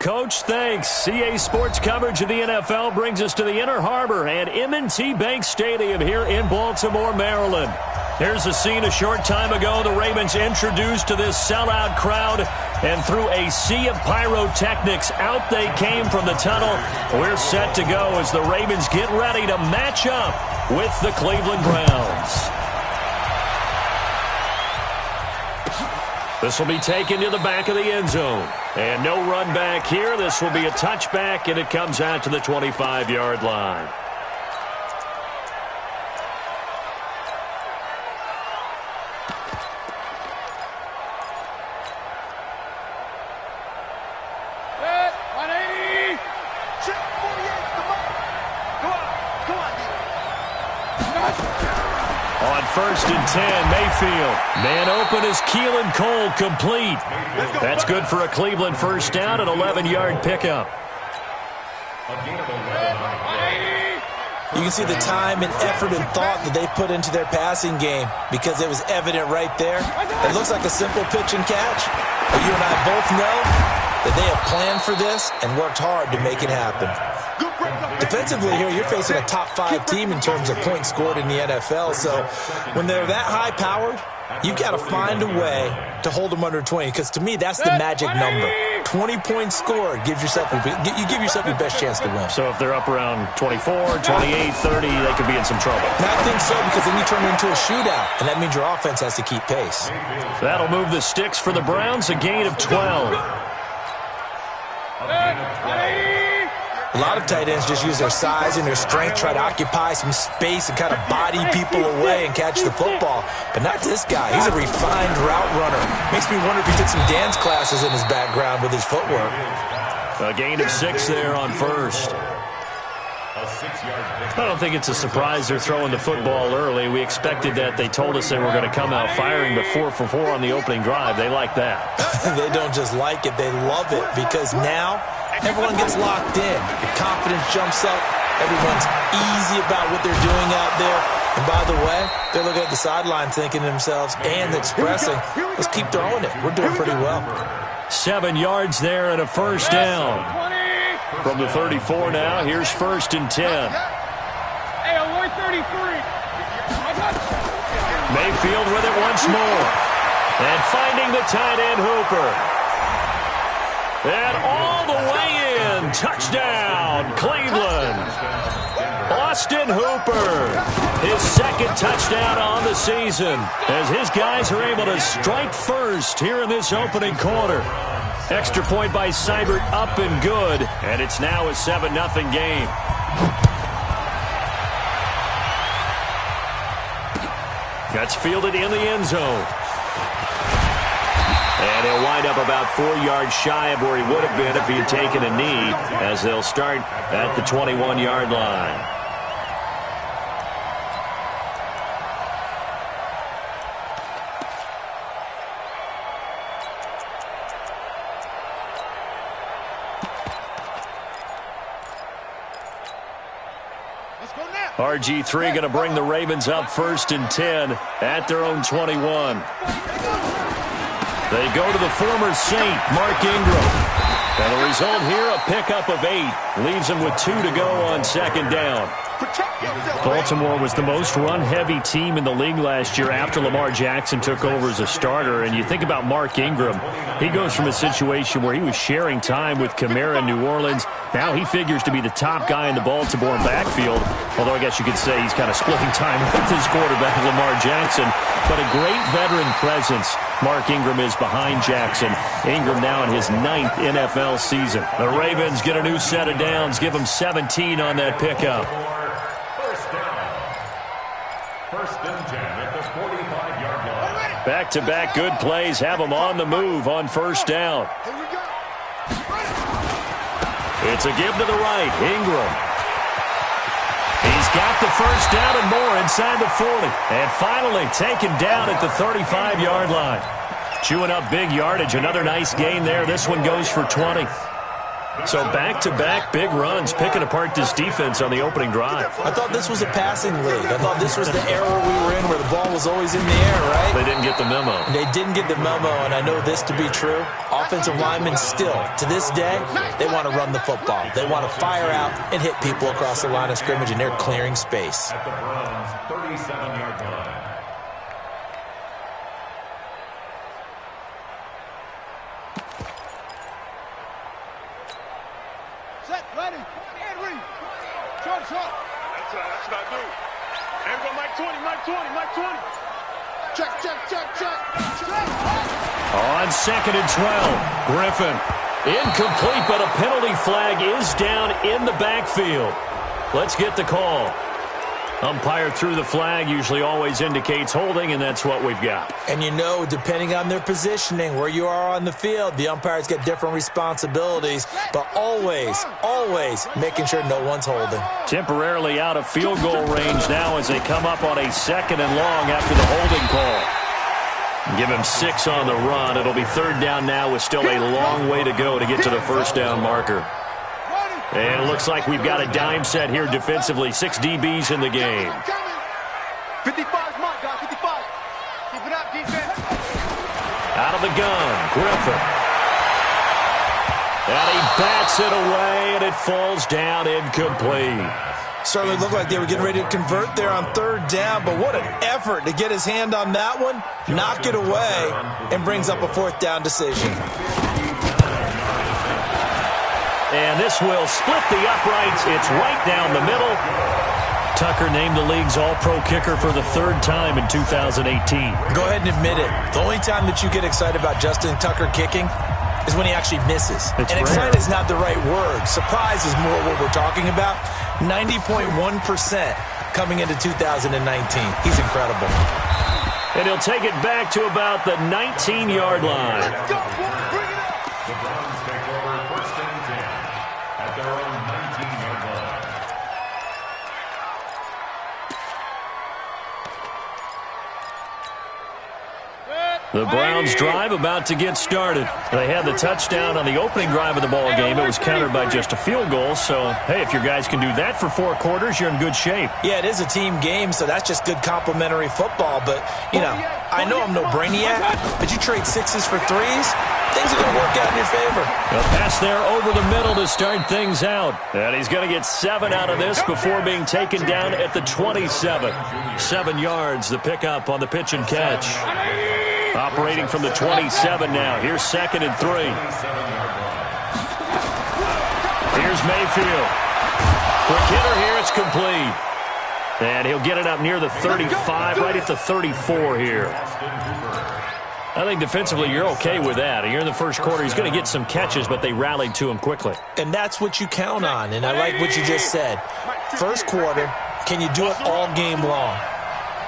Coach. Thanks. CA Sports coverage of the NFL brings us to the Inner Harbor at M&T Bank Stadium here in Baltimore, Maryland. Here's a scene a short time ago. The Ravens introduced to this sellout crowd, and through a sea of pyrotechnics, out they came from the tunnel. We're set to go as the Ravens get ready to match up with the Cleveland Browns. This will be taken to the back of the end zone. And no run back here. This will be a touchback, and it comes out to the 25-yard line. On 1st and 10, Mayfield. Man open is Keelan Cole, complete. That's good for a Cleveland first down, an 11-yard pickup. You can see the time and effort and thought that they put into their passing game because it was evident right there. It looks like a simple pitch and catch, but you and I both know that they have planned for this and worked hard to make it happen. Defensively here, you're facing a top-5 team in terms of points scored in the NFL, so when they're that high-powered, you've got to find a way to hold them under 20, because to me, that's the magic number. 20 points scored, you give yourself your best chance to win. So if they're up around 24, 28, 30, they could be in some trouble. And I think so, because then you turn it into a shootout, and that means your offense has to keep pace. That'll move the sticks for the Browns, a gain of 12. A lot of tight ends just use their size and their strength, try to occupy some space and kind of body people away and catch the football. But not this guy. He's a refined route runner. Makes me wonder if he took some dance classes in his background with his footwork. A gain of 6 there on first. I don't think it's a surprise they're throwing the football early. We expected that. They told us they were going to come out firing, but 4 for 4 on the opening drive. They like that. They don't just like it. They love it, because now everyone gets locked in. The confidence jumps up. Everyone's easy about what they're doing out there. And by the way, they're looking at the sideline thinking to themselves and expressing, let's keep throwing it. We're doing pretty well. 7 yards there and a first down. From the 34 now, here's 1st and 10. Hey, Alloy 33. Mayfield with it once more. And finding the tight end Hooper. And all the way in. Touchdown, Cleveland. Austin Hooper. His 2nd touchdown on the season, as his guys are able to strike first here in this opening quarter. Extra point by Seibert, up and good. And it's now a 7-0 game. That's fielded in the end zone. And he'll wind up about 4 yards shy of where he would have been if he had taken a knee, as they'll start at the 21-yard line. RG3 going to bring the Ravens up 1st and 10 at their own 21. They go to the former Saint, Mark Ingram. And the result here, a pickup of 8. Leaves him with 2 to go on 2nd down. Baltimore was the most run-heavy team in the league last year after Lamar Jackson took over as a starter. And you think about Mark Ingram, he goes from a situation where he was sharing time with Kamara in New Orleans. Now he figures to be the top guy in the Baltimore backfield, although I guess you could say he's kind of splitting time with his quarterback, Lamar Jackson. But a great veteran presence Mark Ingram is behind Jackson. Ingram now in his 9th NFL season. The Ravens get a new set of downs, give them 17 on that pickup. First and 10 at the 45-yard line. Back-to-back good plays have them on the move on 1st down. It's a give to the right. Ingram. He's got the first down and more inside the 40. And finally taken down at the 35-yard line. Chewing up big yardage. Another nice gain there. This one goes for 20. So back-to-back big runs, picking apart this defense on the opening drive. I thought this was a passing league. I thought this was the era we were in where the ball was always in the air, right? They didn't get the memo. They didn't get the memo, and I know this to be true. Offensive linemen still, to this day, they want to run the football. They want to fire out and hit people across the line of scrimmage, and they're clearing space. At the Browns' 37-yard line. Set, ready, and read. Short, short. That's what I do. And go Mike 20, Mike 20, Mike 20. Check, check, check, check. On 2nd and 12, Griffin. Incomplete, but a penalty flag is down in the backfield. Let's get the call. Umpire threw the flag, usually always indicates holding, and that's what we've got. And you know, depending on their positioning, where you are on the field, the umpires get different responsibilities, but always, always making sure no one's holding. Temporarily out of field goal range now as they come up on a 2nd and long after the holding call. Give him 6 on the run. It'll be 3rd down now with still a long way to go to get to the 1st down marker. And it looks like we've got a dime set here defensively. 6 DBs in the game. 55's mark, guys, 55. Keep it up, defense. Out of the gun, Griffin. And he bats it away, and it falls down incomplete. Certainly looked like they were getting ready to convert there on 3rd down, but what an effort to get his hand on that one, knock it away, and brings up a 4th down decision. And this will split the uprights. It's right down the middle. Tucker named the league's all-pro kicker for the 3rd time in 2018. Go ahead and admit it. The only time that you get excited about Justin Tucker kicking is when he actually misses. It's and rare. excited is not the right word. Surprise is more what we're talking about. 90.1% coming into 2019. He's incredible. And he'll take it back to about the 19-yard line. Let's go, boy. Bring it up. The Browns take over 1st and 10 at their own 19-yard line. The Browns drive about to get started. They had the touchdown on the opening drive of the ball game. It was countered by just a field goal. So, hey, if your guys can do that for 4 quarters, you're in good shape. Yeah, it is a team game, so that's just good complimentary football. But, you know, I know I'm no brainiac, but you trade 6s for 3s, things are going to work out in your favor. A pass there over the middle to start things out. And he's going to get 7 out of this before being taken down at the 27. 7 yards, the pickup on the pitch and catch. Operating from the 27 now. Here's 2nd and 3. Here's Mayfield. Quick hitter here. It's complete. And he'll get it up near the 35, right at the 34 here. I think defensively you're okay with that. You're in the 1st quarter. He's going to get some catches, but they rallied to him quickly. And that's what you count on, and I like what you just said. 1st quarter, can you do it all game long?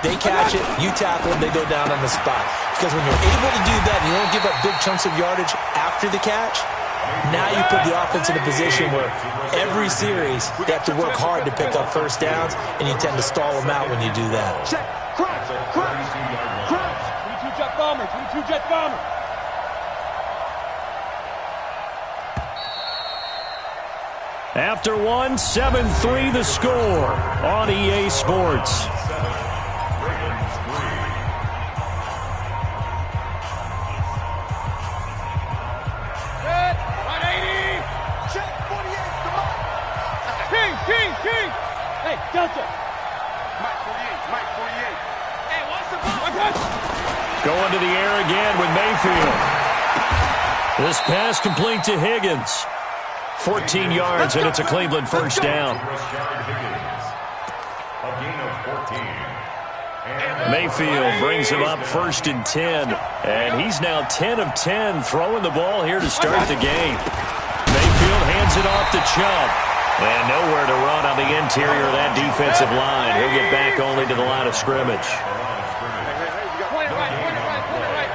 They catch it, you tackle them, they go down on the spot. Because when you're able to do that and you don't give up big chunks of yardage after the catch, now you put the offense in a position where every series they have to work hard to pick up 1st downs, and you tend to stall them out when you do that. Check, crouch, crouch, crouch. 22 jet bomber, 22 jet bomber. After 1, 7-3 the score on EA Sports. Hey, Delta. Mike 48, Mike 48. Hey, watch the ball. Going to the air again with Mayfield. This pass complete to Higgins. 14 yards, and it's a Cleveland 1st down. Mayfield brings him up 1st and 10. And he's now 10 of 10 throwing the ball here to start the game. Mayfield hands it off to Chubb. And nowhere to run on the interior of that defensive line. He'll get back only to the line of scrimmage. Point it right, point it right, point it right.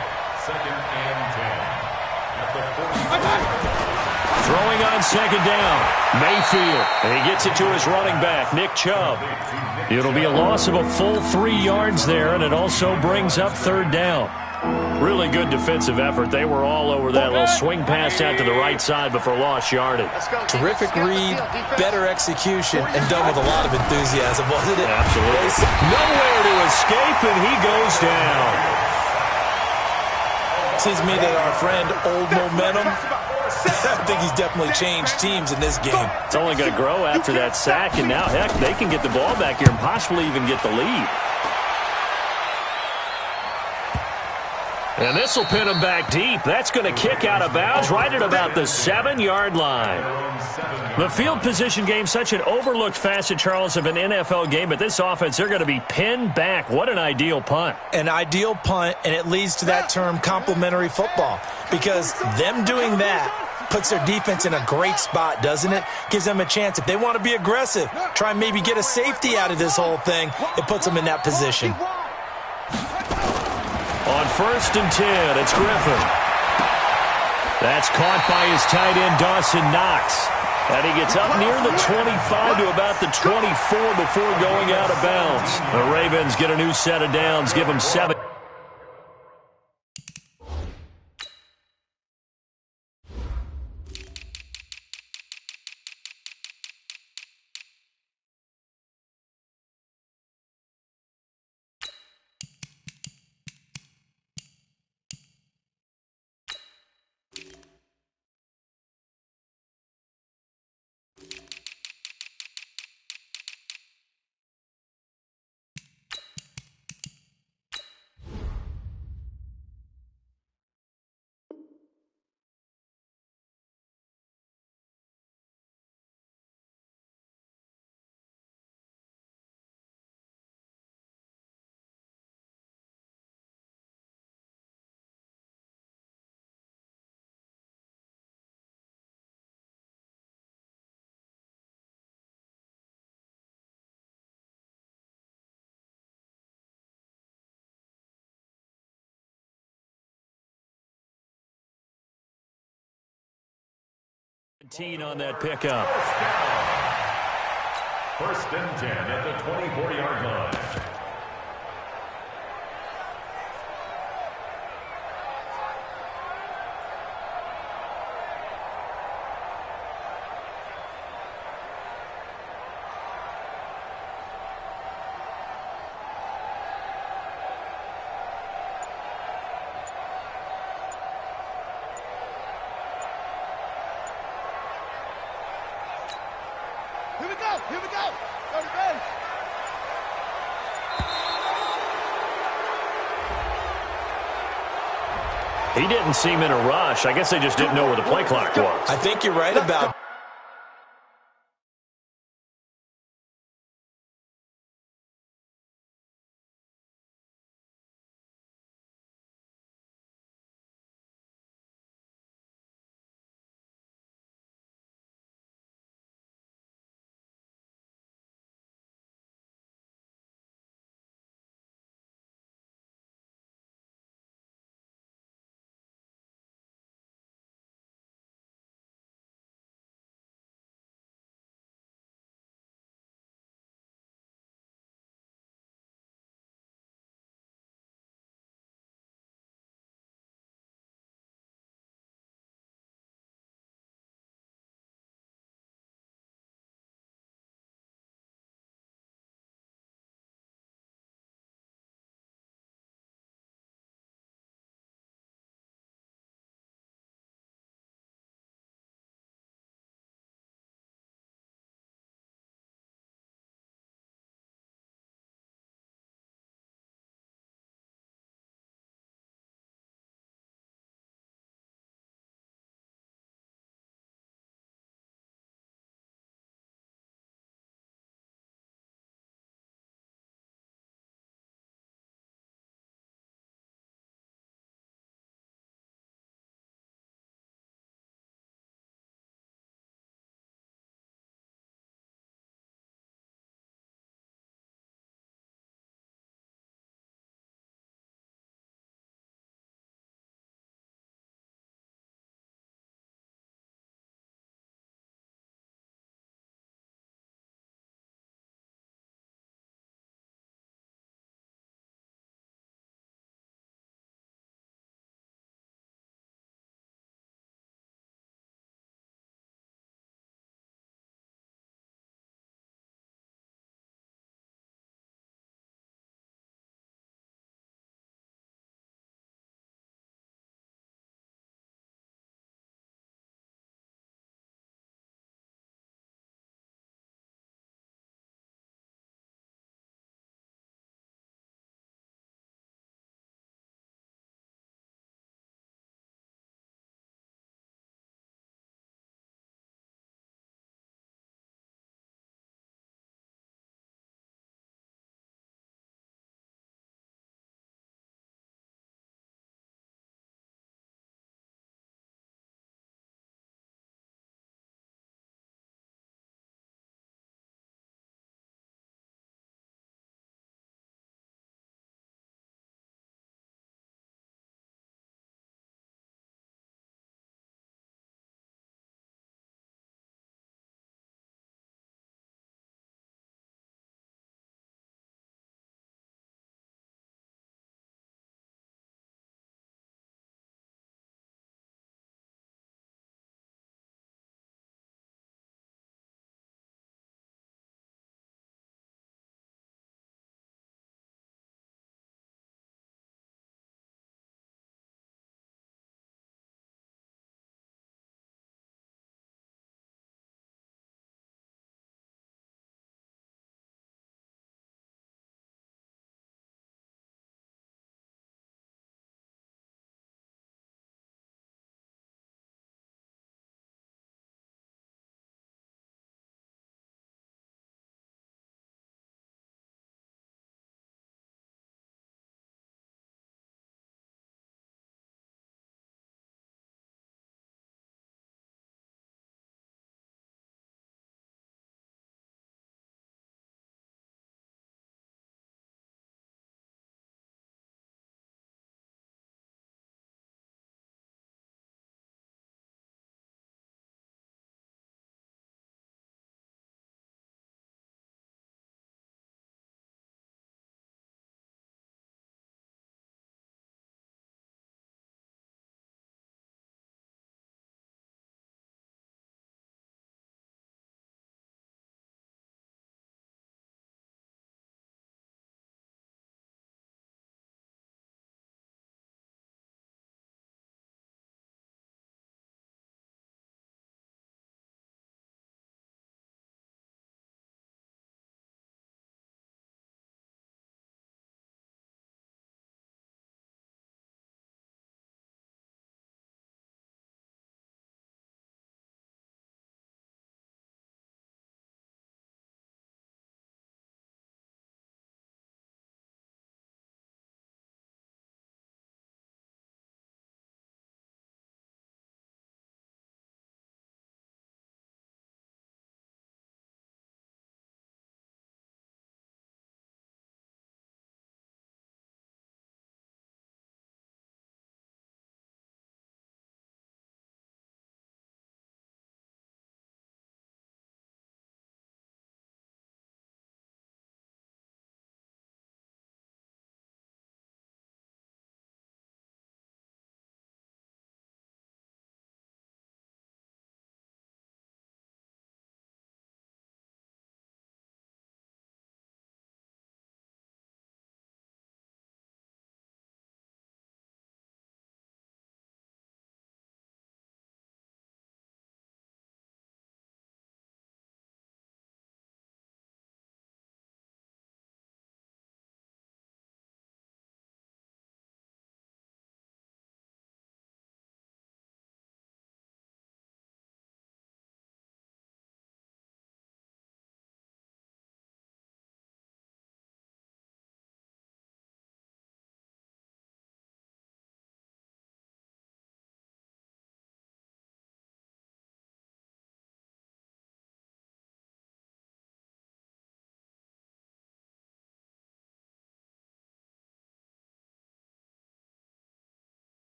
2nd and 10 at the 40. Throwing on 2nd down. Mayfield. And he gets it to his running back, Nick Chubb. It'll be a loss of a full 3 yards there, and it also brings up 3rd down. Really good defensive effort. They were all over that little swing pass out to the right side before lost yardage. Terrific read, better execution, and done with a lot of enthusiasm, wasn't it? Absolutely. Nowhere to escape, and he goes down. Seems to me that our friend Old Momentum, I think he's definitely changed teams in this game. It's only going to grow after that sack, and now, heck, they can get the ball back here and possibly even get the lead. And this will pin him back deep. That's going to kick out of bounds right at about the 7-yard line. The field position game, such an overlooked facet, Charles, of an NFL game, but this offense, they're going to be pinned back. What an ideal punt. An ideal punt, and it leads to that term complementary football, because them doing that puts their defense in a great spot, doesn't it? Gives them a chance. If they want to be aggressive, try and maybe get a safety out of this whole thing, it puts them in that position. On 1st and 10, it's Griffin. That's caught by his tight end, Dawson Knox. And he gets up near the 25 to about the 24 before going out of bounds. The Ravens get a new set of downs, give them 7. On that pickup. First and 10 at the 24-yard line. Here we go. Here we go. Go to base. He didn't seem in a rush. I guess they just didn't know where the play clock was. I think you're right about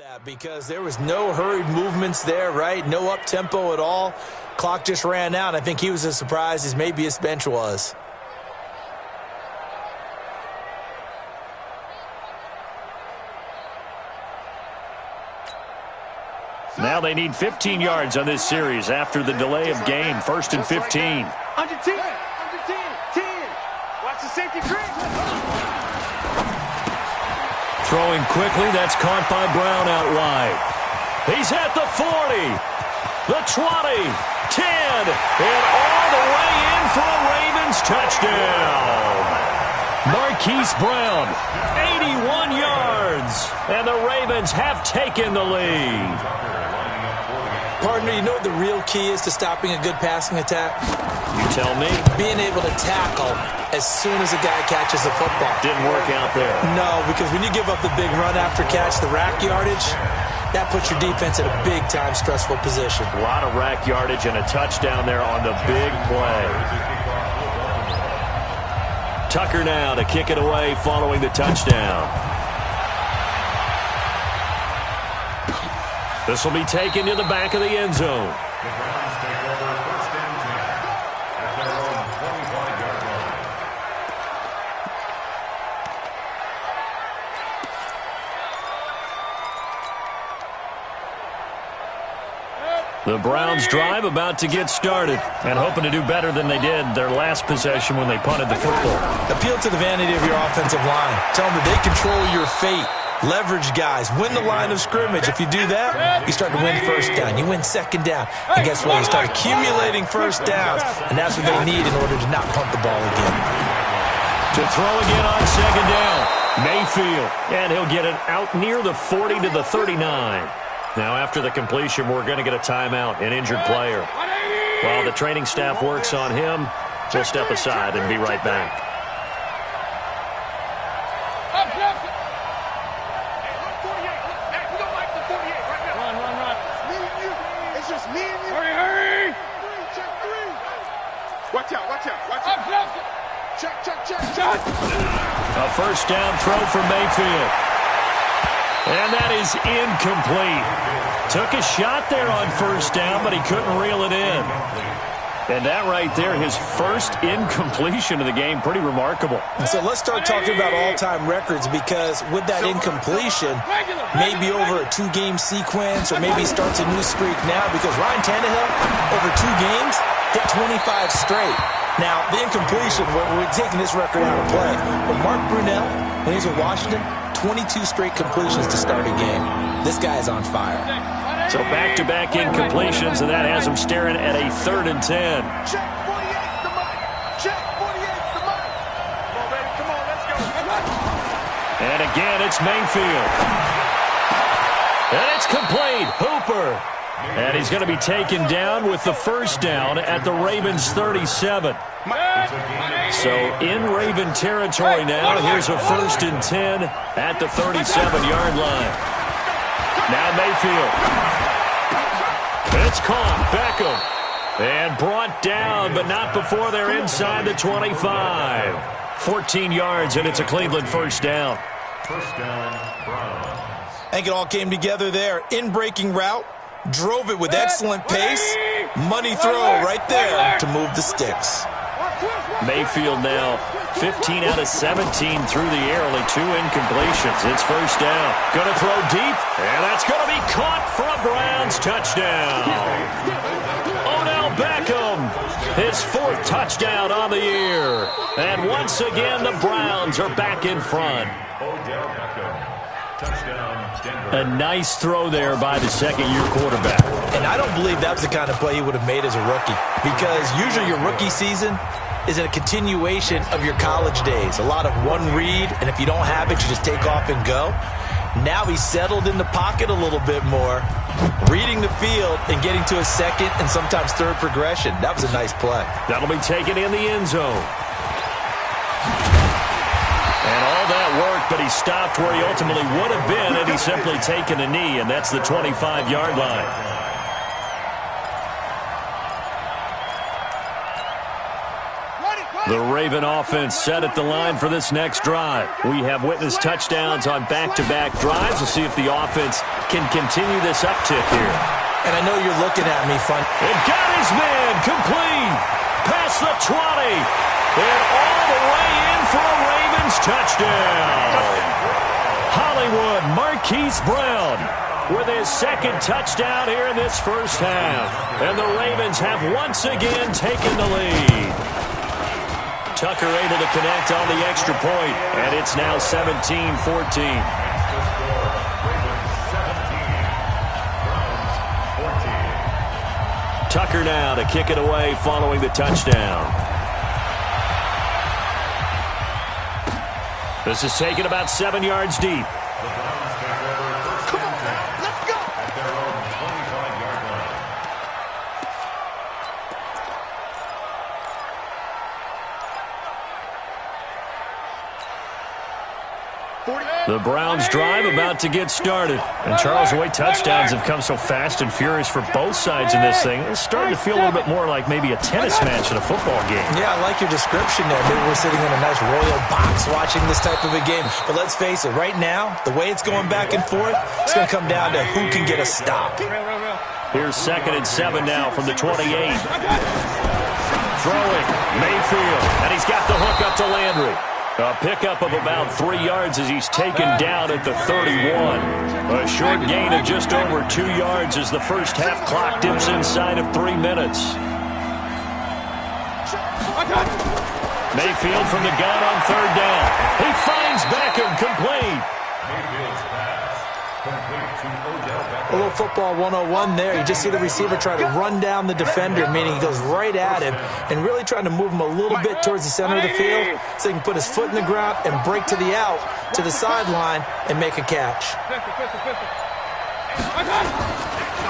that because there was no hurried movements there, right? No up-tempo at all. Clock just ran out. I think he was as surprised as maybe his bench was. Now they need 15 yards on this series after the delay of game. 1st and 15. Under 10. Under 10. 10. Watch the safety creep. Throwing quickly. That's caught by Brown out wide. He's at the 40. The 20. 10. And all the way in for a Ravens touchdown. Marquise Brown, 81 yards. And the Ravens have taken the lead. Partner, you know what the real key is to stopping a good passing attack? You tell me. Being able to tackle as soon as a guy catches the football. Didn't work out there. No, because when you give up the big run after catch, the rack yardage, that puts your defense in a big-time stressful position. A lot of rack yardage and a touchdown there on the big play. Tucker now to kick it away following the touchdown. This will be taken to the back of the end zone. The Browns take over 1st and 10 at their own 25-yard line. The Browns drive about to get started and hoping to do better than they did their last possession when they punted the football. Appeal to the vanity of your offensive line. Tell them that they control your fate. Leverage guys. Win the line of scrimmage. If you do that, you start to win 1st down. You win 2nd down. And guess what? You start accumulating 1st downs. And that's what they need in order to not punt the ball again. To throw again on 2nd down. Mayfield. And he'll get it out near the 40 to the 39. Now after the completion, we're going to get a timeout, an injured player. While the training staff works on him, we'll step aside and be right back. Watch out, watch out, watch out. Check. A 1st down throw for Mayfield. And that is incomplete. Took a shot there on 1st down, but he couldn't reel it in. And that right there, his first incompletion of the game, pretty remarkable. So let's start talking about all-time records because with that incompletion, maybe over a 2-game sequence or maybe starts a new streak now because Ryan Tannehill, over 2 games, hit 25 straight. Now, the incompletion, we're taking this record out of play. But Mark Brunell, when he was with Washington, 22 straight completions to start a game. This guy is on fire. So back-to-back incompletions, and that has him staring at a 3rd and 10. Check 48 the mic. Check 48 the mic. Come on, baby. Come on, let's go. And again, it's Mayfield. And it's complete. Hooper. And he's going to be taken down with the 1st down at the Ravens 37. So in Raven territory now, here's a 1st and 10 at the 37-yard line. Now Mayfield. It's caught. Beckham. And brought down, but not before they're inside the 25. 14 yards, and it's a Cleveland 1st down. 1st down, Browns. I think it all came together there. In-breaking route. Drove it with excellent pace. Money throw right there to move the sticks. Mayfield now 15 out of 17 through the air. Only 2 incompletions. It's 1st down. Going to throw deep. And that's going to be caught for a Browns touchdown. Odell Beckham. His 4th touchdown on the year. And once again, the Browns are back in front. Odell Beckham. Touchdown, Denver. A nice throw there by the 2nd-year quarterback. And I don't believe that was the kind of play he would have made as a rookie. Because usually your rookie season is a continuation of your college days. A lot of one read, and if you don't have it, you just take off and go. Now he's settled in the pocket a little bit more, reading the field and getting to a 2nd and sometimes 3rd progression. That was a nice play. That'll be taken in the end zone. And all that worked, but he stopped where he ultimately would have been had he simply taken a knee, and that's the 25-yard line. Ready, The Raven offense set at the line for this next drive. We have witnessed touchdowns on back-to-back drives. We'll see if the offense can continue this uptick here. And I know you're looking at me, Fun. It got his man complete. Past the 20. And all the way in for a Ravens touchdown. Hollywood Marquise Brown with his second touchdown here in this first half. And the Ravens have once again taken the lead. Tucker able to connect on the extra point, and it's now 17-14. Tucker now to kick it away following the touchdown. This is taken about 7 yards deep. The Browns drive about to get started. And Charles, the way touchdowns have come so fast and furious for both sides in this thing, it's starting to feel a little bit more like maybe a tennis match in a football game. Yeah, I like your description there. Maybe we're sitting in a nice royal box watching this type of a game. But let's face it, right now, the way it's going back and forth, it's going to come down to who can get a stop. Here's 2nd and 7 now from the 28. Throwing, Mayfield, and he's got the hook up to Landry. A pickup of about 3 yards as he's taken down at the 31. A short gain of just over 2 yards as the first half clock dips inside of 3 minutes. Mayfield from the gun on 3rd down. He finds Beckham complete. A little football 101 there. You just see the receiver try to run down the defender, meaning he goes right at him and really trying to move him a little bit towards the center of the field so he can put his foot in the ground and break to the out, to the sideline, and make a catch.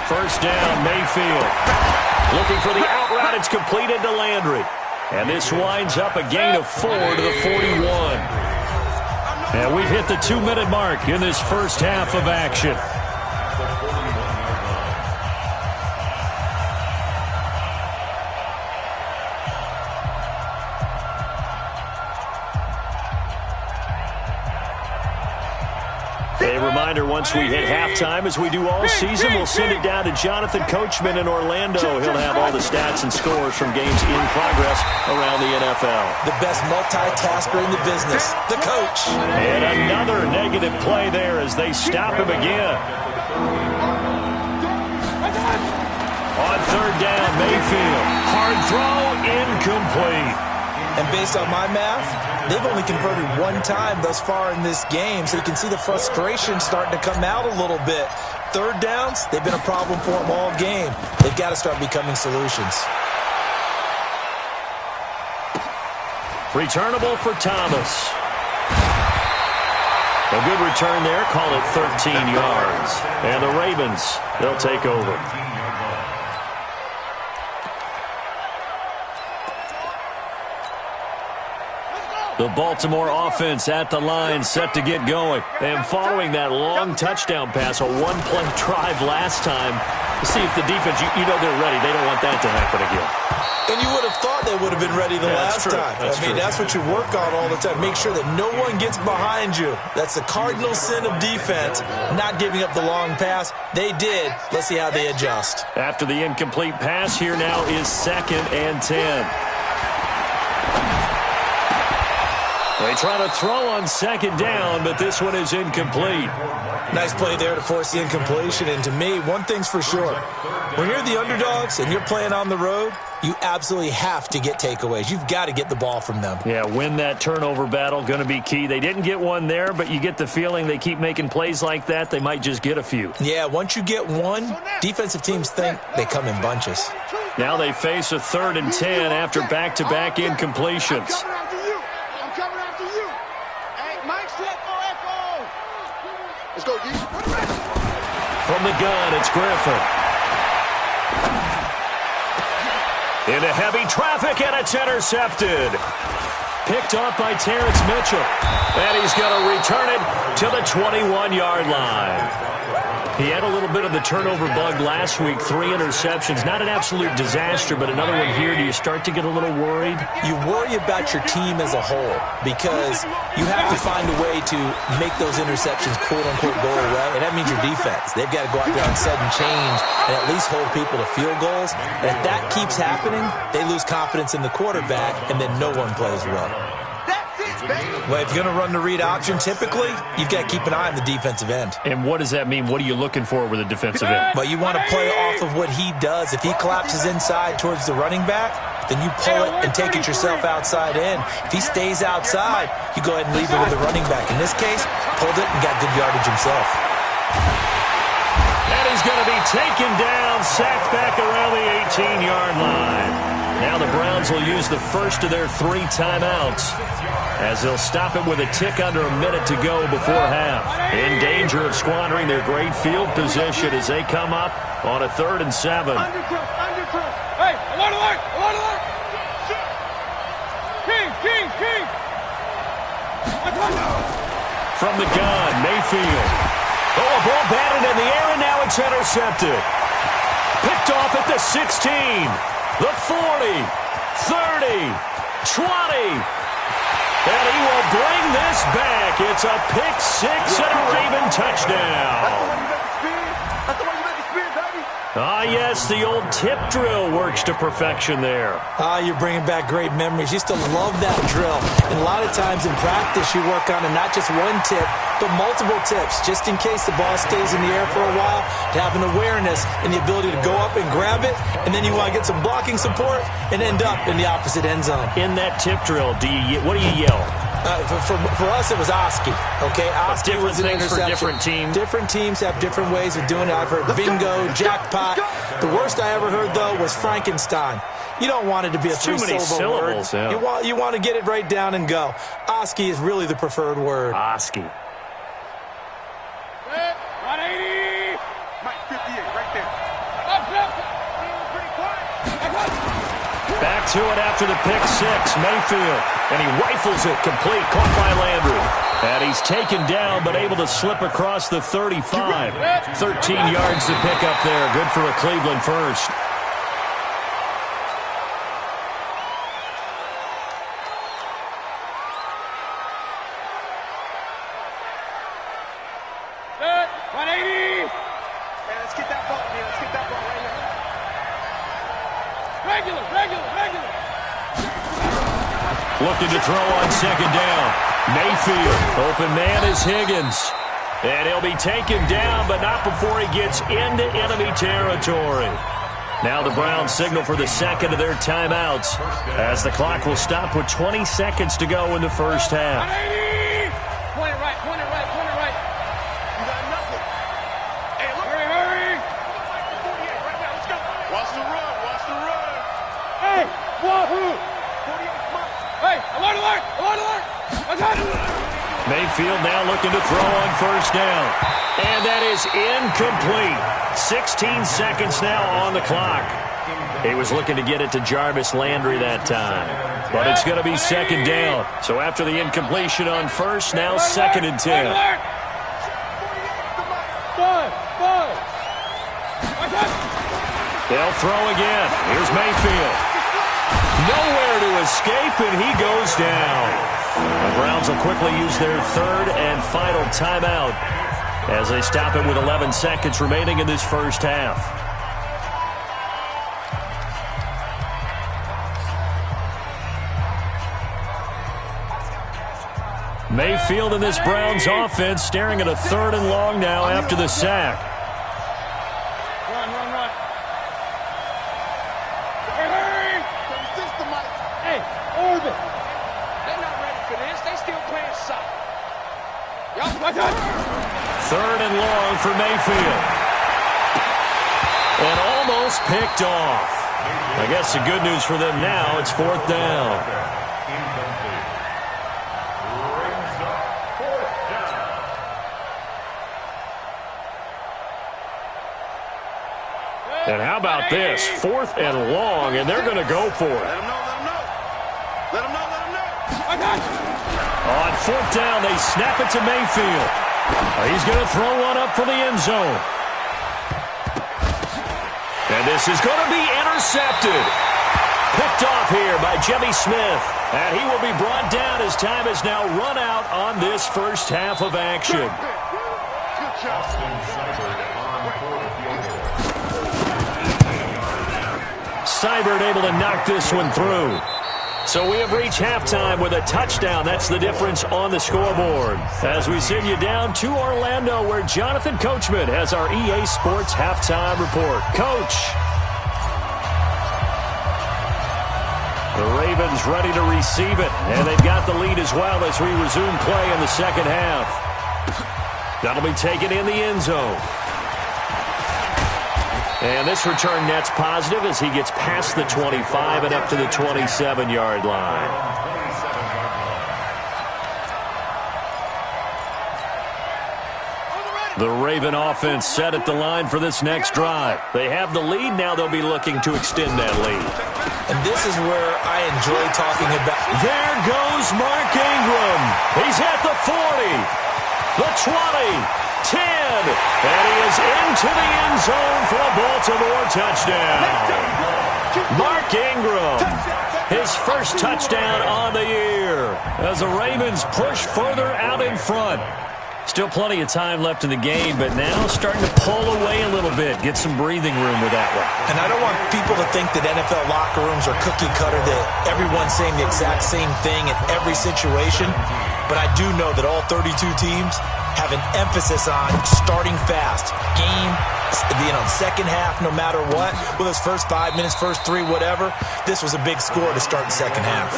First down, Mayfield. Looking for the out route. It's completed to Landry. And this winds up a gain of 4 to the 41. And we've hit the 2-minute mark in this first half of action. A reminder, once we hit halftime, as we do all season, we'll send it down to Jonathan Coachman in Orlando. He'll have all the stats and scores from games in progress around the NFL. The best multitasker in the business, the coach. And another negative play there as they stop him again. On 3rd down, Mayfield. Hard throw, incomplete. And based on my math, they've only converted 1 time thus far in this game, so you can see the frustration starting to come out a little bit. 3rd downs, they've been a problem for them all game. They've got to start becoming solutions. Returnable for Thomas. A good return there, call it 13 yards. And the Ravens, they'll take over. The Baltimore offense at the line, set to get going. And following that long touchdown pass, a 1-play drive last time, to see if the defense, you know they're ready. They don't want that to happen again. And you would have thought they would have been ready the last time. That's what you work on all the time. Make sure that no one gets behind you. That's the cardinal sin of defense, not giving up the long pass. They did. Let's see how they adjust. After the incomplete pass, here now is 2nd and 10. They try to throw on 2nd down, but this one is incomplete. Nice play there to force the incompletion. And to me, one thing's for sure. When you're the underdogs and you're playing on the road, you absolutely have to get takeaways. You've got to get the ball from them. Yeah, win that turnover battle, going to be key. They didn't get one there, but you get the feeling they keep making plays like that, they might just get a few. Yeah, once you get one, defensive teams think they come in bunches. Now they face a 3rd and 10 after back-to-back incompletions. Let's go, D. From the gun, it's Griffin. Into heavy traffic, and it's intercepted. Picked up by Terrence Mitchell. And he's going to return it to the 21-yard line. He had a little bit of the turnover bug last week, 3 interceptions. Not an absolute disaster, but another one here. Do you start to get a little worried? You worry about your team as a whole because you have to find a way to make those interceptions, quote-unquote, go away, and that means your defense. They've got to go out there on sudden change and at least hold people to field goals. And if that keeps happening, they lose confidence in the quarterback, and then no one plays well. Well, if you're going to run the read option, typically, you've got to keep an eye on the defensive end. And what does that mean? What are you looking for with a defensive end? Well, you want to play off of what he does. If he collapses inside towards the running back, then you pull it and take it yourself outside in. If he stays outside, you go ahead and leave it with the running back. In this case, pulled it and got good yardage himself. And he's going to be taken down, sacked back around the 18-yard line. Now the Browns will use the first of their 3 timeouts as they'll stop it with a tick under a minute to go before half. In danger of squandering their great field position as they come up on a 3rd and 7. Hey, alert, alert, alert, alert. King. From the gun, Mayfield. Oh, a ball batted in the air, and now it's intercepted. Picked off at the 16. The 40, 30, 20, and he will bring this back. It's a pick 6 and a Raven touchdown. That's the way you make it spin, baby. Ah, yes, the old tip drill works to perfection there. Ah, you're bringing back great memories. Used to love that drill. And a lot of times in practice, you work on not just one tip, but multiple tips, just in case the ball stays in the air for a while, to have an awareness and the ability to go up and grab it, and then you want to get some blocking support and end up in the opposite end zone. In that tip drill, what do you yell? For us, it was Oski. Okay, Oski was an interception. For different teams. Different teams have different ways of doing it. I've heard bingo, jackpot. The worst I ever heard, though, was Frankenstein. You don't want it to be a three-syllable word. Yeah. You want to get it right down and go. Oski is really the preferred word. Oski. 180. Mike 58, right there. Back to it after the pick 6, Mayfield. And he rifles it complete, caught by Landry. And he's taken down, but able to slip across the 35. 13 yards to pick up there. Good for a Cleveland first. Good. 180. Hey, let's get that ball, man. Let's get that ball right here. Regular. Looking to throw on 2nd down. Mayfield. Open man is Higgins. And he'll be taken down, but not before he gets into enemy territory. Now the Browns signal for the 2nd of their timeouts as the clock will stop with 20 seconds to go in the first half. 180. Point it right. You got nothing. Hey, look. Hurry. 48 right now. Let's go. Watch the run. Hey, wahoo. 48 months. Hey, alert. I got it. Mayfield now looking to throw on 1st down. And that is incomplete. 16 seconds now on the clock. He was looking to get it to Jarvis Landry that time. But it's going to be 2nd down. So after the incompletion on 1st, now 2nd and 10. They'll throw again. Here's Mayfield. Nowhere to escape, and he goes down. The Browns will quickly use their 3rd and final timeout as they stop it with 11 seconds remaining in this first half. Mayfield in this Browns offense staring at a 3rd and long now after the sack. Run. Hey, Orbit. They're not ready for this. They still playing soft. Y'all, watch out. 3rd and long for Mayfield. And almost picked off. I guess the good news for them now, it's 4th down. And how about this? 4th and long, and they're going to go for it. Let them know. On 4th down, they snap it to Mayfield. He's going to throw one up for the end zone. And this is going to be intercepted. Picked off here by Jimmy Smith. And he will be brought down as time has now run out on this first half of action. Good job. Seibert able to knock this one through. So we have reached halftime with a touchdown. That's the difference on the scoreboard. As we send you down to Orlando, where Jonathan Coachman has our EA Sports halftime report. Coach. The Ravens ready to receive it, and they've got the lead as well as we resume play in the second half. That'll be taken in the end zone. And this return net's positive as he gets past the 25 and up to the 27-yard line. The Raven offense set at the line for this next drive. They have the lead. Now they'll be looking to extend that lead. And this is where I enjoy talking about. There goes Mark Ingram. He's at the 40, the 20, 10, and he is into the end zone for a Baltimore touchdown. Mark Ingram, his first touchdown on the year as the Ravens push further out in front. Still plenty of time left in the game, but now starting to pull away a little bit, get some breathing room with that one. And I don't want people to think that NFL locker rooms are cookie cutter, that everyone's saying the exact same thing in every situation. But I do know that all 32 teams have an emphasis on starting fast. Game, second half, no matter what. Whether it's first 5 minutes, first 3, whatever. This was a big score to start the second half.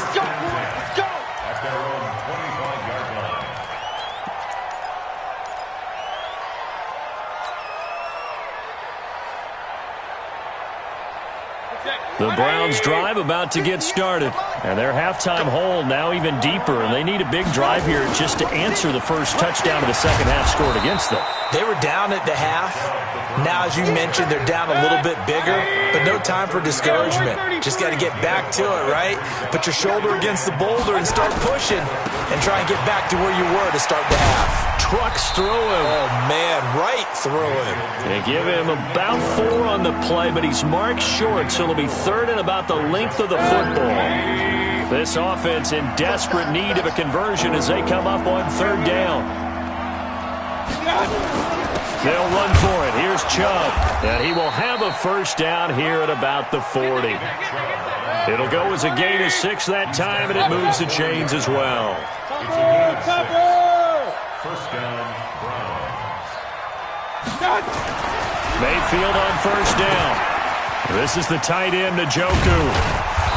The Browns drive about to get started. And their halftime hole now even deeper. And they need a big drive here just to answer the first touchdown of the second half scored against them. They were down at the half. Now, as you mentioned, they're down a little bit bigger. But no time for discouragement. Just got to get back to it, right? Put your shoulder against the boulder and start pushing. And try and get back to where you were to start the half. Trucks through him. Oh, man, right through him. They give him about 4 on the play, but he's marked short, so it'll be third and about the length of the football. This offense in desperate need of a conversion as they come up on third down. They'll run for it. Here's Chubb, and he will have a first down here at about the 40. It'll go as a gain of 6 that time, and it moves the chains as well. It's a gain of 6. First down, Browns. Mayfield on first down. This is the tight end, Njoku.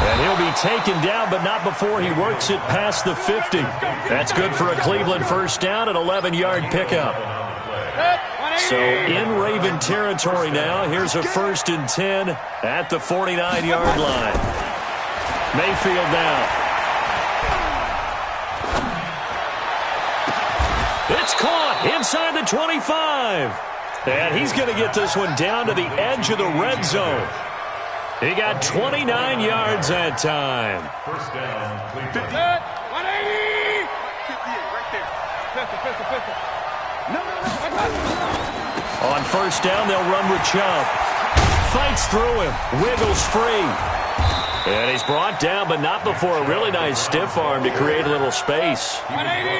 And he'll be taken down, but not before he works it past the 50. That's good for a Cleveland first down, an 11-yard pickup. So in Raven territory now, here's a 1st and 10 at the 49-yard line. Mayfield now. It's caught inside the 25. And he's going to get this one down to the edge of the red zone. He got 29 yards that time. First down, Cleveland. 180! 58, right there. Pistol. No. On first down, they'll run with Chubb. Fights through him. Wiggles free. And he's brought down, but not before a really nice stiff arm to create a little space.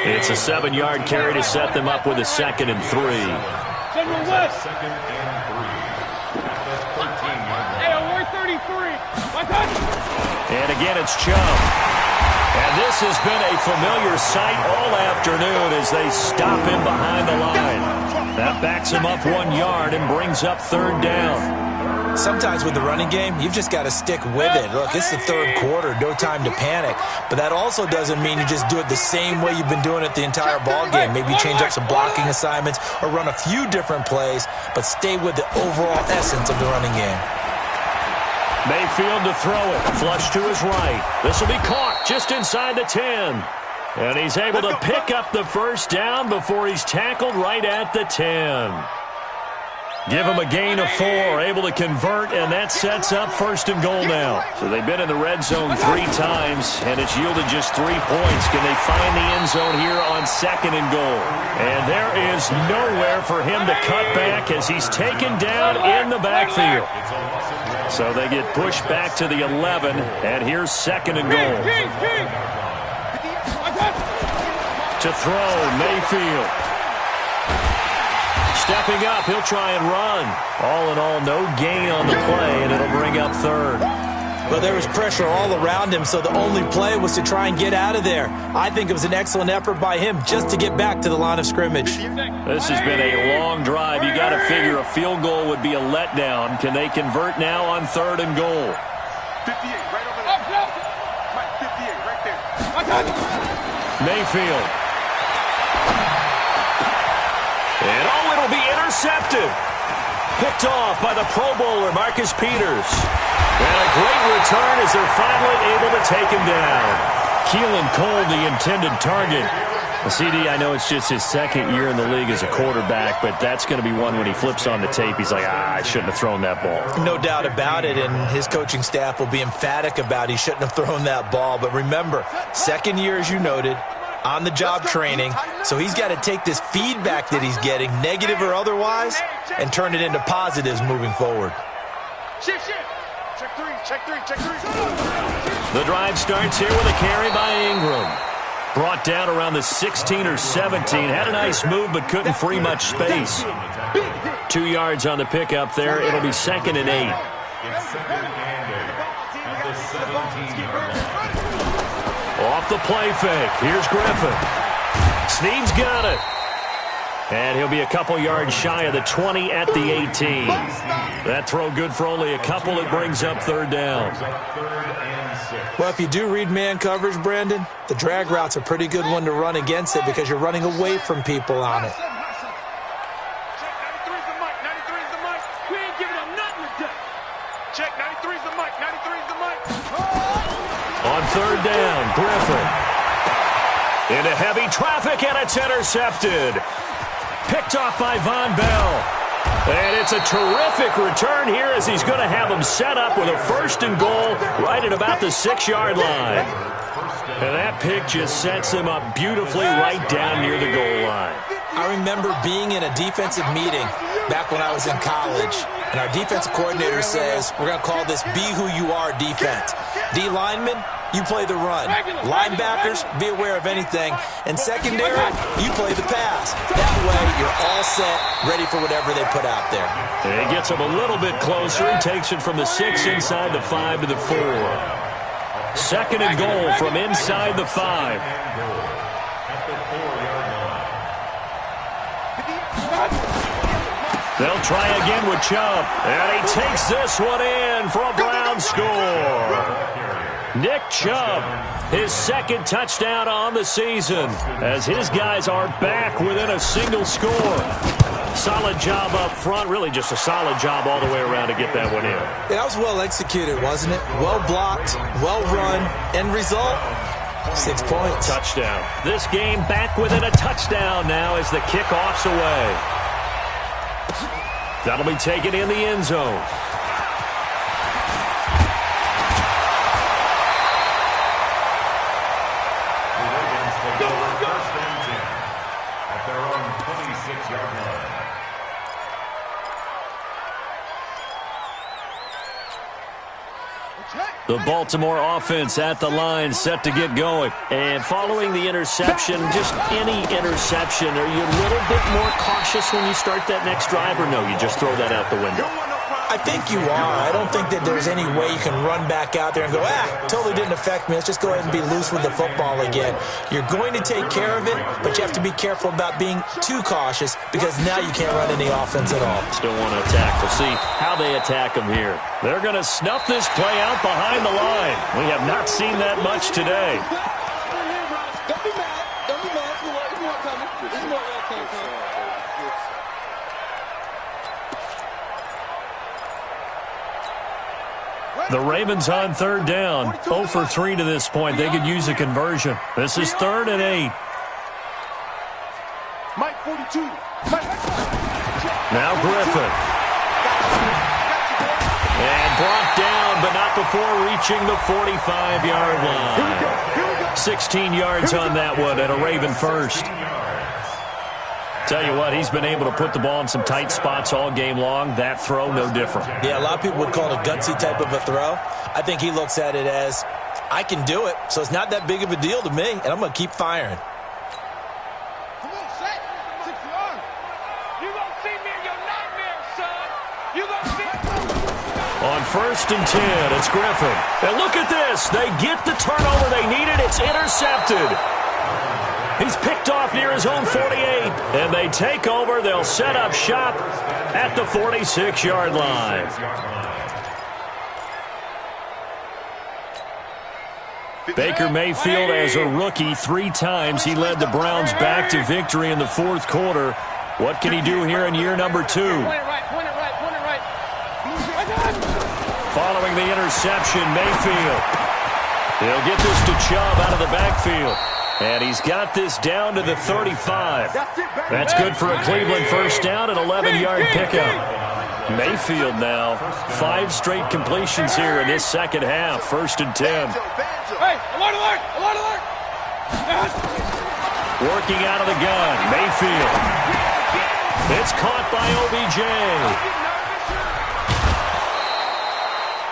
It's a 7-yard carry to set them up with a 2nd and 3. Second and 3. That's 13-yard line. Hey, we're 33. And again, it's Chubb. And this has been a familiar sight all afternoon as they stop him behind the line. That backs him up 1 yard and brings up third down. Sometimes with the running game, you've just got to stick with it. Look, it's the third quarter, no time to panic. But that also doesn't mean you just do it the same way you've been doing it the entire ball game. Maybe change up some blocking assignments or run a few different plays, but stay with the overall essence of the running game. Mayfield to throw it. Flush to his right. This will be caught just inside the 10. And he's able to pick up the first down before he's tackled right at the 10. Give him a gain of 4, able to convert, and that sets up 1st and goal now. So they've been in the red zone 3 times, and it's yielded just 3 points. Can they find the end zone here on 2nd and goal? And there is nowhere for him to cut back as he's taken down in the backfield. So they get pushed back to the 11, and here's second and goal. To throw, Mayfield. Stepping up, he'll try and run. All in all, no gain on the play, and it'll bring up third. Well, there was pressure all around him, so the only play was to try and get out of there. I think it was an excellent effort by him just to get back to the line of scrimmage. This has been a long drive. You got to figure a field goal would be a letdown. Can they convert now on third and goal? 58, right over there. Mike, 58, right there. Mayfield. And it'll be intercepted. Picked off by the Pro Bowler, Marcus Peters. And a great return as they're finally able to take him down. Keelan Cole, the intended target. CD, I know it's just his second year in the league as a quarterback, but that's going to be one when he flips on the tape. He's like, I shouldn't have thrown that ball. No doubt about it, and his coaching staff will be emphatic about he shouldn't have thrown that ball. But remember, second year, as you noted, on-the-job training, so he's got to take this feedback that he's getting, negative or otherwise, and turn it into positives moving forward. Shift. Check three. The drive starts here with a carry by Ingram. Brought down around the 16 or 17. Had a nice move, but couldn't free much space. 2 yards on the pickup there. It'll be second and 8. It's second and 8 at the 17-yard line. Off the play fake. Here's Griffin. Snead's got it. And he'll be a couple yards shy of the 20 at the 18. That throw good for only a couple. It brings up third down. Well, if you do read man coverage, Brandon, the drag route's a pretty good one to run against it because you're running away from people on it. Check 93's the mic. 93's the mic. We ain't giving him nothing today. Check 93's the mic. 93's the mic. On third down, Griffin. Into heavy traffic, and it's intercepted. Picked off by Von Bell. And it's a terrific return here as he's going to have him set up with a first and goal right at about the 6-yard line. And that pick just sets him up beautifully right down near the goal line. I remember being in a defensive meeting back when I was in college, and our defensive coordinator says, we're going to call this Be Who You Are defense. D linemen, you play the run. Linebackers, be aware of anything. And secondary, you play the pass. That way, you're all set, ready for whatever they put out there. And he gets him a little bit closer. He takes it from the 6 inside the 5 to the 4. Second and goal from inside the 5. They'll try again with Chubb. And he takes this one in for a Brown score. Nick Chubb, his second touchdown on the season, as his guys are back within a single score. Solid job up front, really just a solid job all the way around to get that one in. Yeah, that was well executed, wasn't it? Well blocked, well run, end result, 6 points. Touchdown. This game back within a touchdown now as the kickoff's away. That'll be taken in the end zone. The Baltimore offense at the line, set to get going. And following the interception, just any interception, are you a little bit more cautious when you start that next drive, or no, you just throw that out the window? I think you are. I don't think that there's any way you can run back out there and go, totally didn't affect me. Let's just go ahead and be loose with the football again. You're going to take care of it, but you have to be careful about being too cautious because now you can't run any offense at all. Still want to attack. We'll see how they attack them here. They're going to snuff this play out behind the line. We have not seen that much today. Don't be mad. Don't be mad. There's more coming. There's more coming. The Ravens on third down. 0 for 3 to this point. They could use a conversion. This is 3rd and 8. Mike 42. Now Griffin. And brought down, but not before reaching the 45-yard line. 16 yards on that one and a Raven first. Tell you what, he's been able to put the ball in some tight spots all game long. That throw, no different. Yeah, a lot of people would call it a gutsy type of a throw. I think he looks at it as, I can do it, so it's not that big of a deal to me, and I'm going to keep firing. Come on, set. 6 yards. You going to see me in your nightmare, son. You going to see On 1st and 10, it's Griffin. And look at this. They get the turnover they needed. It's intercepted. He's picked off near his own 48. And they take over. They'll set up shop at the 46-yard line. Baker Mayfield, as a rookie, 3 times he led the Browns back to victory in the 4th quarter. What can he do here in year number 2? Following the interception, Mayfield. He'll get this to Chubb out of the backfield. And he's got this down to the 35. That's good for a Cleveland first down, an 11-yard pickup. Mayfield now, 5 straight completions here in this second half. 1st and 10. Hey, alert, alert, alert, alert. Working out of the gun, Mayfield. It's caught by OBJ.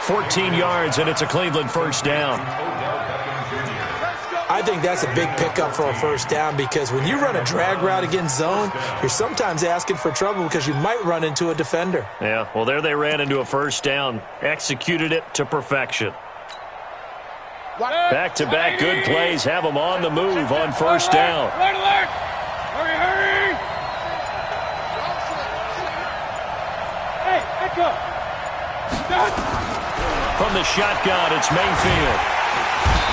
14 yards, and it's a Cleveland first down. I think that's a big pickup for a first down because when you run a drag route against zone, you're sometimes asking for trouble because you might run into a defender. Yeah, well, there they ran into a first down. Executed it to perfection. Back-to-back good plays have them on the move on first down. Alert, alert. Hurry, hurry. Hey, echo. From the shotgun, it's Mayfield.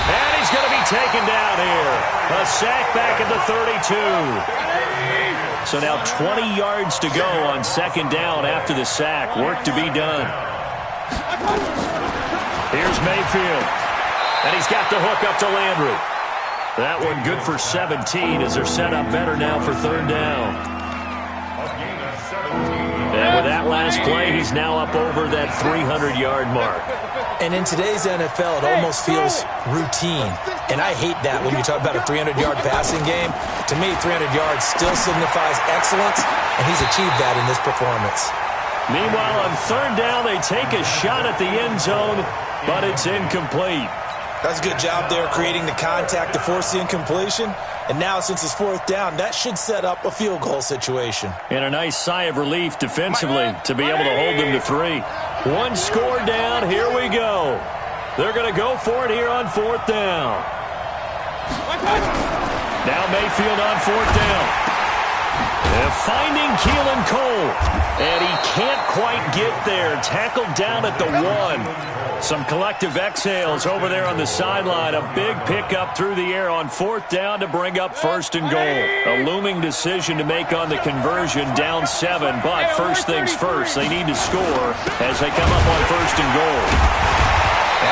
And he's going to be taken down here. A sack back at the 32. So now 20 yards to go on second down after the sack. Work to be done. Here's Mayfield. And he's got the hook up to Landry. That one good for 17 as they're set up better now for third down. And with that last play, he's now up over that 300-yard mark. And in today's NFL, it almost feels routine. And I hate that when you talk about a 300-yard passing game. To me, 300 yards still signifies excellence, and he's achieved that in this performance. Meanwhile, on third down, they take a shot at the end zone, but it's incomplete. That's a good job there creating the contact to force the incompletion. And now, since it's fourth down, that should set up a field goal situation. And a nice sigh of relief defensively to be able to hold them to 3. One score down. Here we go. They're going to go for it here on fourth down. Now Mayfield on fourth down. And finding Keelan Cole. And he can't quite get there. Tackled down at the 1. Some collective exhales over there on the sideline. A big pickup through the air on fourth down to bring up first and goal. A looming decision to make on the conversion, down 7. But first things first, they need to score as they come up on first and goal.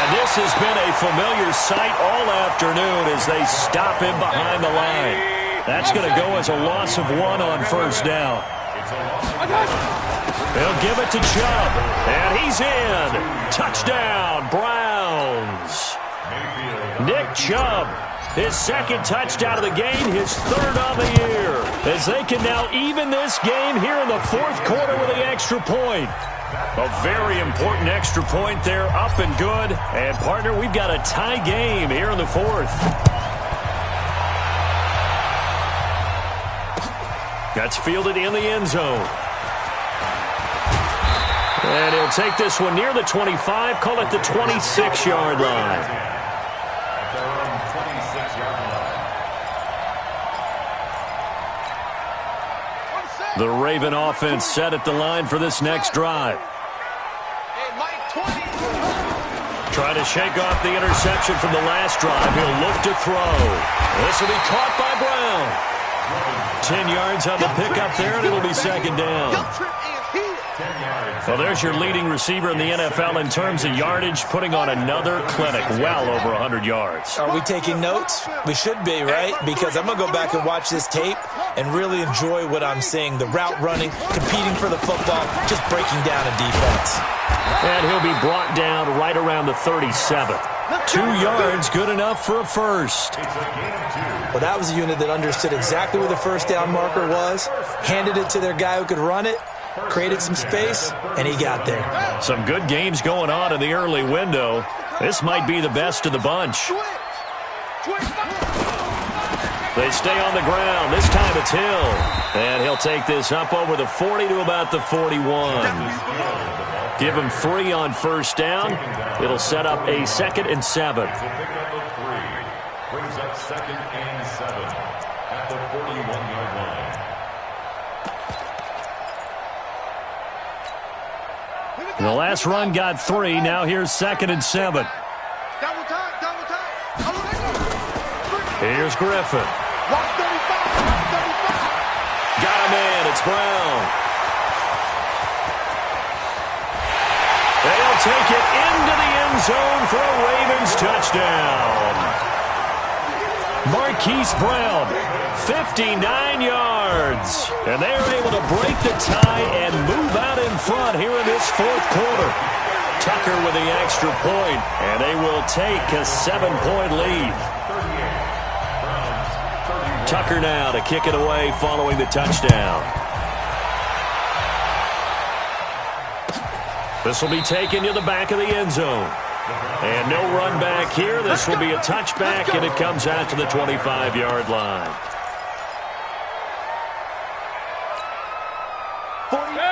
And this has been a familiar sight all afternoon as they stop him behind the line. That's going to go as a loss of 1 on first down. They'll give it to Chubb, and he's in. Touchdown, Browns. Nick Chubb, his second touchdown of the game, his third on the year. As they can now even this game here in the fourth quarter with the extra point. A very important extra point there, up and good. And, partner, we've got a tie game here in the fourth. That's fielded in the end zone. And he'll take this one near the 25, call it the 26-yard line. The Raven offense set at the line for this next drive. Trying to shake off the interception from the last drive. He'll look to throw. This will be caught by Brown. 10 yards on the pickup there, and it'll be second down. Well, there's your leading receiver in the NFL in terms of yardage, putting on another clinic, well over 100 yards. Are we taking notes? We should be, right? Because I'm going to go back and watch this tape and really enjoy what I'm seeing. The route running, competing for the football, just breaking down a defense. And he'll be brought down right around the 37. 2 yards, good enough for a first. Well, that was a unit that understood exactly where the first down marker was, handed it to their guy who could run it, created some space, and he got there. Some good games going on in the early window. This might be the best of the bunch. They stay on the ground. This time it's Hill. And he'll take this up over the 40 to about the 41. Give him 3 on first down. It'll set up a 2nd and 7. Brings up 2nd and 7 at the 41-yard line. The last run got 3. Now here's 2nd and 7. Double time. Here's Griffin. 135. Got him in. It's Brown. They'll take it into the end zone for a Ravens touchdown. Marquise Brown, 59 yards. And they are able to break the tie and move out in front here in this 4th quarter. Tucker with the extra point, and they will take a 7-point lead. Tucker now to kick it away following the touchdown. This will be taken to the back of the end zone. And no run back here. This will be a touchback, and it comes out to the 25-yard line.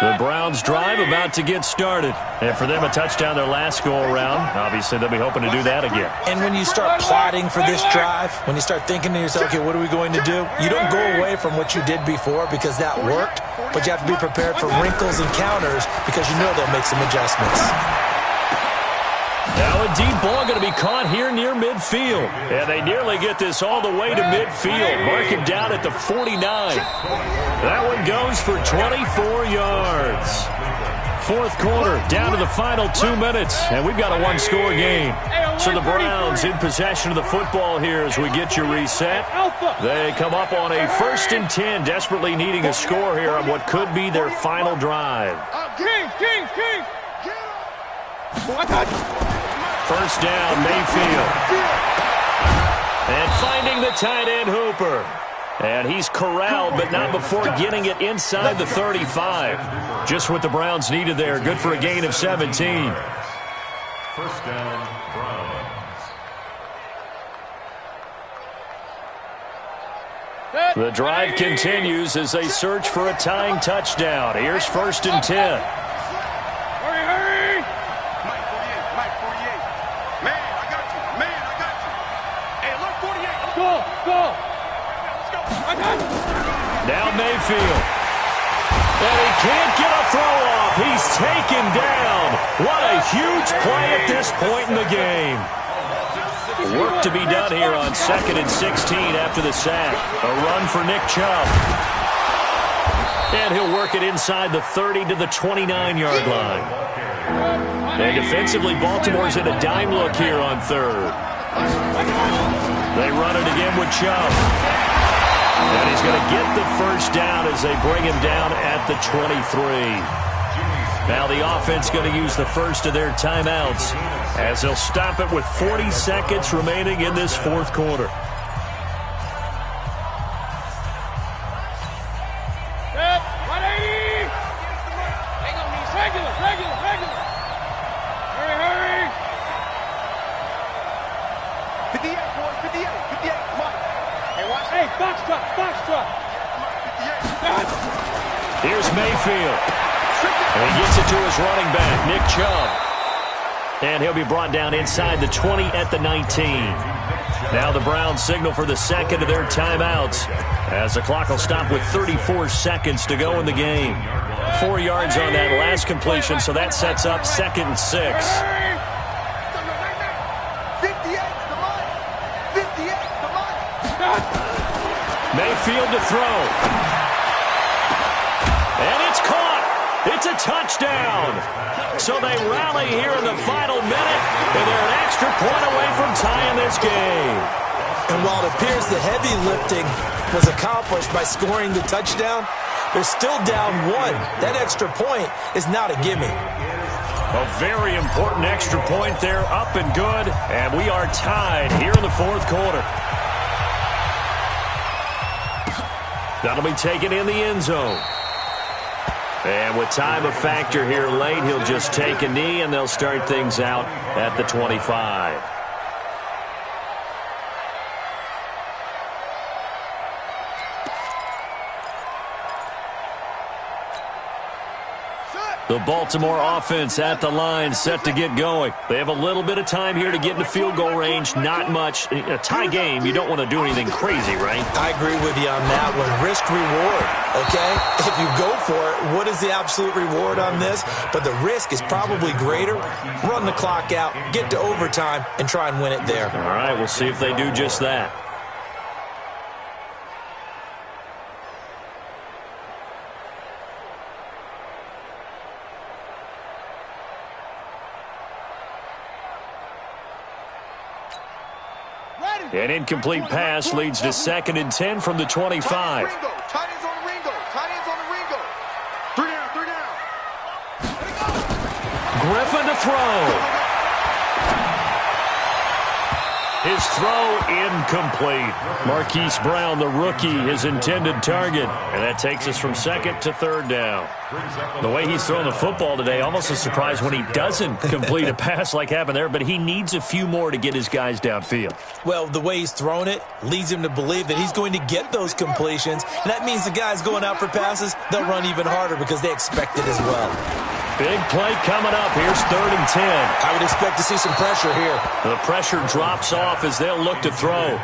The Browns drive about to get started. And for them, a touchdown their last go-around. Obviously, they'll be hoping to do that again. And when you start plotting for this drive, when you start thinking to yourself, okay, what are we going to do? You don't go away from what you did before because that worked, but you have to be prepared for wrinkles and counters because you know they'll make some adjustments. Now a deep ball going to be caught here near midfield. And they nearly get this all the way to midfield. Mark it down at the 49. That one goes for 24 yards. 4th quarter, down to the final 2 minutes. And we've got a 1-score game. So the Browns in possession of the football here as we get you reset. They come up on a 1st and 10, desperately needing a score here on what could be their final drive. King. First down, Mayfield. And finding the tight end, Hooper. And he's corralled, but not before getting it inside the 35. Just what the Browns needed there. Good for a gain of 17. First down, Browns. The drive continues as they search for a tying touchdown. Here's 1st and 10. Hurry. Mike 48. Man, I got you. Hey, look, 48. Go. Now Mayfield. And he can't get a throw off. He's taken down. What a huge play at this point in the game. Work to be done here on 2nd and 16 after the sack. A run for Nick Chubb. And he'll work it inside the 30 to the 29-yard line. And defensively, Baltimore's in a dime look here on 3rd. They run it again with Chubb. And he's going to get the first down as they bring him down at the 23. Now the offense going to use the first of their timeouts as they'll stop it with 40 seconds remaining in this 4th quarter. Set. 180. Hang on, he's regular. Hurry. 58, boys, 58, Mike. Hey, watch. Hey, box truck. 58. Here's Mayfield. And he gets it to his running back, Nick Chubb. And he'll be brought down inside the 20 at the 19. Now the Browns signal for the 2nd of their timeouts as the clock will stop with 34 seconds to go in the game. 4 yards on that last completion, so that sets up 2nd and 6. 58, Mayfield to throw. And it's caught. It's a touchdown. So they rally here in the final minute, and they're an extra point away from tying this game. And while it appears the heavy lifting was accomplished by scoring the touchdown, they're still down 1. That extra point is not a gimme. A very important extra point there, up and good, and we are tied here in the fourth quarter. That'll be taken in the end zone. And with time a factor here late, he'll just take a knee, and they'll start things out at the 25. The Baltimore offense at the line, set to get going. They have a little bit of time here to get into field goal range. Not much. A tie game, you don't want to do anything crazy, right? I agree with you on that one. Risk-reward, okay? If you go for it, what is the absolute reward on this? But the risk is probably greater. Run the clock out, get to overtime, and try and win it there. All right, we'll see if they do just that. An incomplete pass leads to 2nd and 10 from the 25. Tight ends on the Ringo. Tight ends on the Ringo. 3 down. Griffin to throw. His throw incomplete. Marquise Brown, the rookie, his intended target. And that takes us from 2nd to 3rd down. The way he's throwing the football today, almost a surprise when he doesn't complete a pass like happened there, but he needs a few more to get his guys downfield. Well, the way he's thrown it leads him to believe that he's going to get those completions. And that means the guys going out for passes, they'll run even harder because they expect it as well. Big play coming up. Here's 3rd and 10. I would expect to see some pressure here. The pressure drops off as they'll look to throw.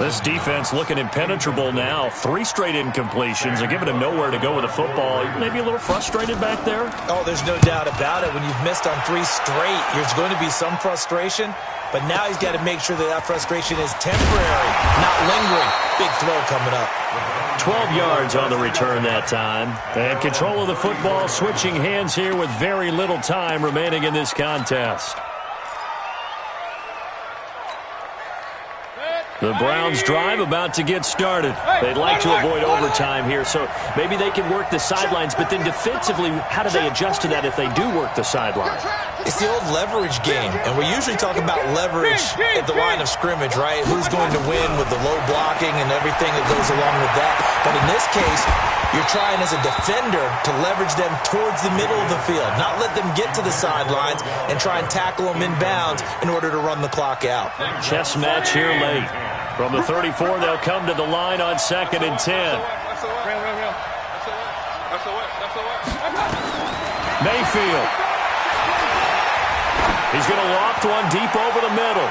This defense looking impenetrable now. 3 straight incompletions. They're giving him nowhere to go with the football. Maybe a little frustrated back there? Oh, there's no doubt about it. When you've missed on 3 straight, there's going to be some frustration. But now he's got to make sure that that frustration is temporary, not lingering. Big throw coming up. 12 yards on the return that time. And control of the football switching hands here with very little time remaining in this contest. The Browns drive about to get started. They'd like to avoid overtime here, so maybe they can work the sidelines, but then defensively, how do they adjust to that if they do work the sideline? It's the old leverage game, and we usually talk about leverage at the line of scrimmage, right? Who's going to win with the low blocking and everything that goes along with that. But in this case, you're trying as a defender to leverage them towards the middle of the field, not let them get to the sidelines and try and tackle them in bounds in order to run the clock out. Chess match here late. From the 34, they'll come to the line on 2nd and 10. Mayfield. He's going to loft one deep over the middle.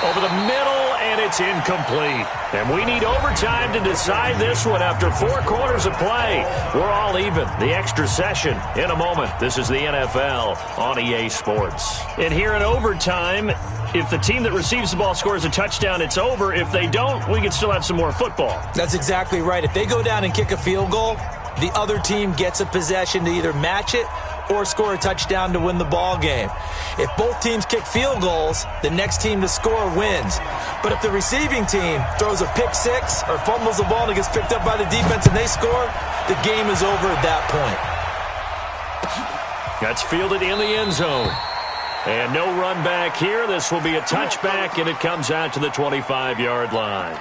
Over the middle, and it's incomplete. And we need overtime to decide this one after 4 quarters of play. We're all even. The extra session in a moment. This is the NFL on EA Sports. And here in overtime, if the team that receives the ball scores a touchdown, it's over. If they don't, we can still have some more football. That's exactly right. If they go down and kick a field goal, the other team gets a possession to either match it or score a touchdown to win the ball game. If both teams kick field goals, the next team to score wins. But if the receiving team throws a pick 6 or fumbles the ball and it gets picked up by the defense and they score, the game is over at that point. That's fielded in the end zone. And no run back here. This will be a touchback, and it comes out to the 25-yard line.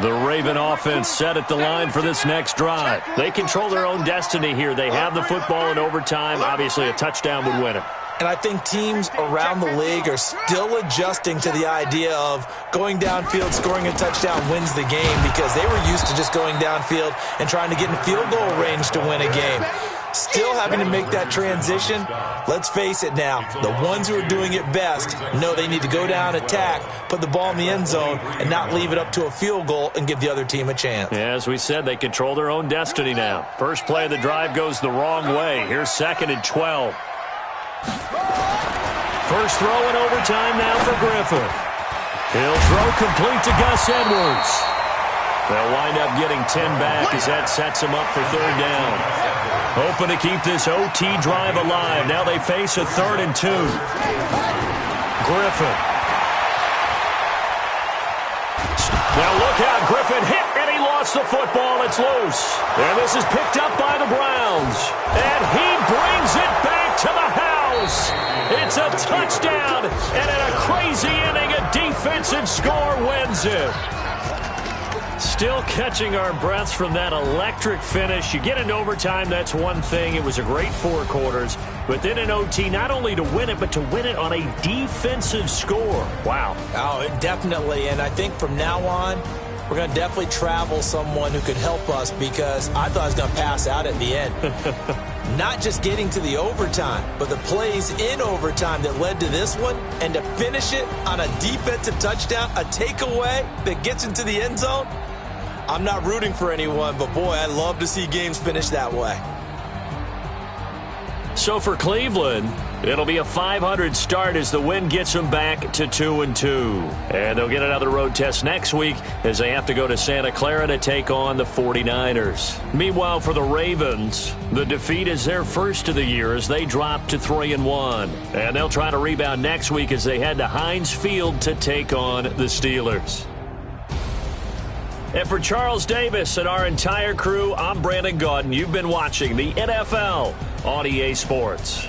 The Raven offense set at the line for this next drive. They control their own destiny here. They have the football in overtime. Obviously, a touchdown would win it. And I think teams around the league are still adjusting to the idea of going downfield, scoring a touchdown wins the game, because they were used to just going downfield and trying to get in field goal range to win a game. Still having to make that transition. Let's face it now, the ones who are doing it best know they need to go down, attack, put the ball in the end zone, and not leave it up to a field goal and give the other team a chance. Yeah, as we said, they control their own destiny now. First play of the drive goes the wrong way. Here's 2nd and 12. First throw in overtime now for Griffin. He'll throw complete to Gus Edwards. They'll wind up getting 10 back as that sets them up for 3rd down. Hoping to keep this OT drive alive. Now they face a 3rd and 2. Griffin. Now look out. Griffin hit, and he lost the football. It's loose. And this is picked up by the Browns. And he brings it back to the house. It's a touchdown. And in a crazy inning, a defensive score wins it. Still catching our breaths from that electric finish. You get into overtime, that's one thing. It was a great 4 quarters. But then in OT, not only to win it, but to win it on a defensive score. Wow. Oh, definitely. And I think from now on, we're going to definitely travel someone who could help us, because I thought I was going to pass out at the end. Not just getting to the overtime, but the plays in overtime that led to this one, and to finish it on a defensive touchdown, a takeaway that gets into the end zone. I'm not rooting for anyone, but boy, I love to see games finish that way. So for Cleveland, it'll be a 500 start as the win gets them back to 2-2. And they'll get another road test next week as they have to go to Santa Clara to take on the 49ers. Meanwhile, for the Ravens, the defeat is their first of the year as they drop to 3-1. And they'll try to rebound next week as they head to Heinz Field to take on the Steelers. And for Charles Davis and our entire crew, I'm Brandon Gaudin. You've been watching the NFL on EA Sports.